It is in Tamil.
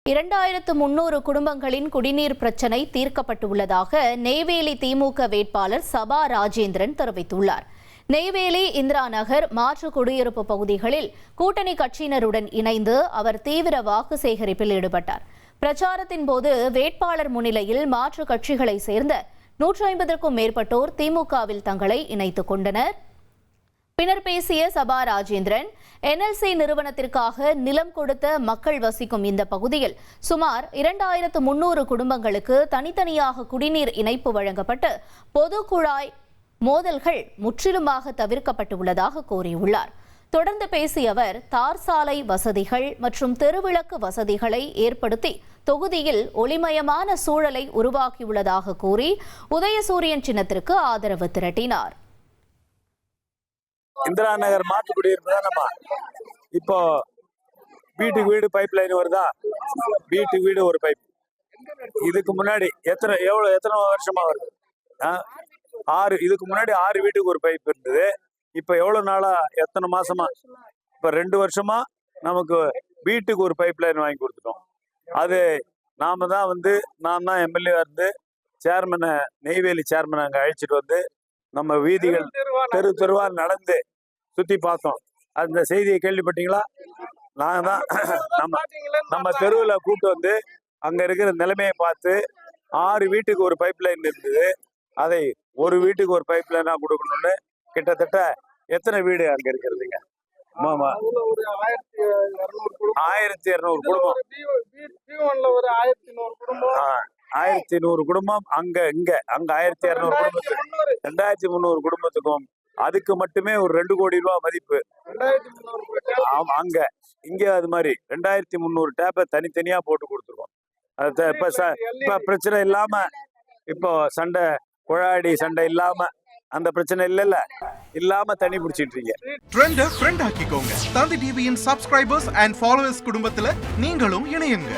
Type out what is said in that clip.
2300 குடும்பங்களின் குடிநீர் பிரச்சினை தீர்க்கப்பட்டுள்ளதாக நெய்வேலி திமுக வேட்பாளர் சபா ராஜேந்திரன் தெரிவித்துள்ளார். நெய்வேலி இந்திரா நகர் மாற்று குடியிருப்பு பகுதிகளில் கூட்டணி கட்சியினருடன் இணைந்து அவர் தீவிர வாக்கு சேகரிப்பில் ஈடுபட்டார். பிரச்சாரத்தின் போது வேட்பாளர் முன்னிலையில் மாற்று கட்சிகளை சேர்ந்த 150க்கும் மேற்பட்டோர் திமுகவில் தங்களை இணைத்துக் கொண்டனர். பின்னர் பேசிய சபா ராஜேந்திரன், NLC நிறுவனத்திற்காக நிலம் கொடுத்த மக்கள் வசிக்கும் இந்த பகுதியில் சுமார் 2300 குடும்பங்களுக்கு தனித்தனியாக குடிநீர் இணைப்பு வழங்கப்பட்டு பொது குழாய் மோதல்கள் முற்றிலுமாக தவிர்க்கப்பட்டுள்ளதாக கூறியுள்ளார். தொடர்ந்து பேசிய அவர், தார் சாலை வசதிகள் மற்றும் தெருவிளக்கு வசதிகளை ஏற்படுத்தி தொகுதியில் ஒளிமயமான சூழலை உருவாக்கியுள்ளதாக கூறி உதயசூரியன் சின்னத்திற்கு ஆதரவு திரட்டினார். இந்திரா நகர் மாற்று குடியிருப்பு தான். நம்ம இப்போ வீட்டுக்கு வீடு பைப் லைன் வருதா, வீட்டுக்கு வீடு ஒரு பைப். இதுக்கு முன்னாடி எத்தனை வருஷமா வருது? 6. இதுக்கு முன்னாடி 6 வீட்டுக்கு ஒரு பைப் இருந்தது. இப்போ எவ்வளவு நாளா, எத்தனை மாசமா? இப்போ 2 வருஷமா நமக்கு வீட்டுக்கு ஒரு பைப் லைன் வாங்கி கொடுத்துட்டோம். அது நான் தான் எம்எல்ஏ இருந்து சேர்மனை, நெய்வேலி சேர்மனை அங்கே அழைச்சிட்டு வந்து நம்ம வீதிகள் தெருவா நடந்து சுத்தி பார்த்தோம். அந்த செய்தியை கேள்விப்பட்டீங்களா? நாங்க தான் நம்ம தெருவில் கூப்பிட்டு வந்து அங்க இருக்கிற நிலைமையை பார்த்து 6 வீட்டுக்கு ஒரு பைப் லைன் இருந்தது. அதை ஒரு வீட்டுக்கு ஒரு பைப் லைனா கொடுக்கணும்னு கிட்டத்தட்ட எத்தனை வீடு அங்க இருக்கிறதுங்க? 1200 குடும்பம். 1100 குடும்பம். அங்க 1200 குடும்பத்துக்கு 2300 குடும்பத்துக்கும் அதுக்கு மட்டுமே ஒரு 2 கோடி ரூபாய் மதிப்பு. இங்க அது மாதிரி 2300 டேப்பை தனித்தனியா போட்டு கொடுத்துருக்கோம். இப்ப பிரச்சனை இல்லாம, இப்போ குழாடி சண்டை இல்லாம, அந்த பிரச்சனை இல்லாம தண்ணி பிடிச்சிட்டு இருக்கீங்க. ட்ரெண்ட ஃப்ரெண்ட் ஆக்கிக்கோங்க. தந்தி டிவியின் சப்ஸ்கிரைபர்ஸ் அண்ட் ஃபாலோவர்ஸ் குடும்பத்துல நீங்களும் இணையுங்க.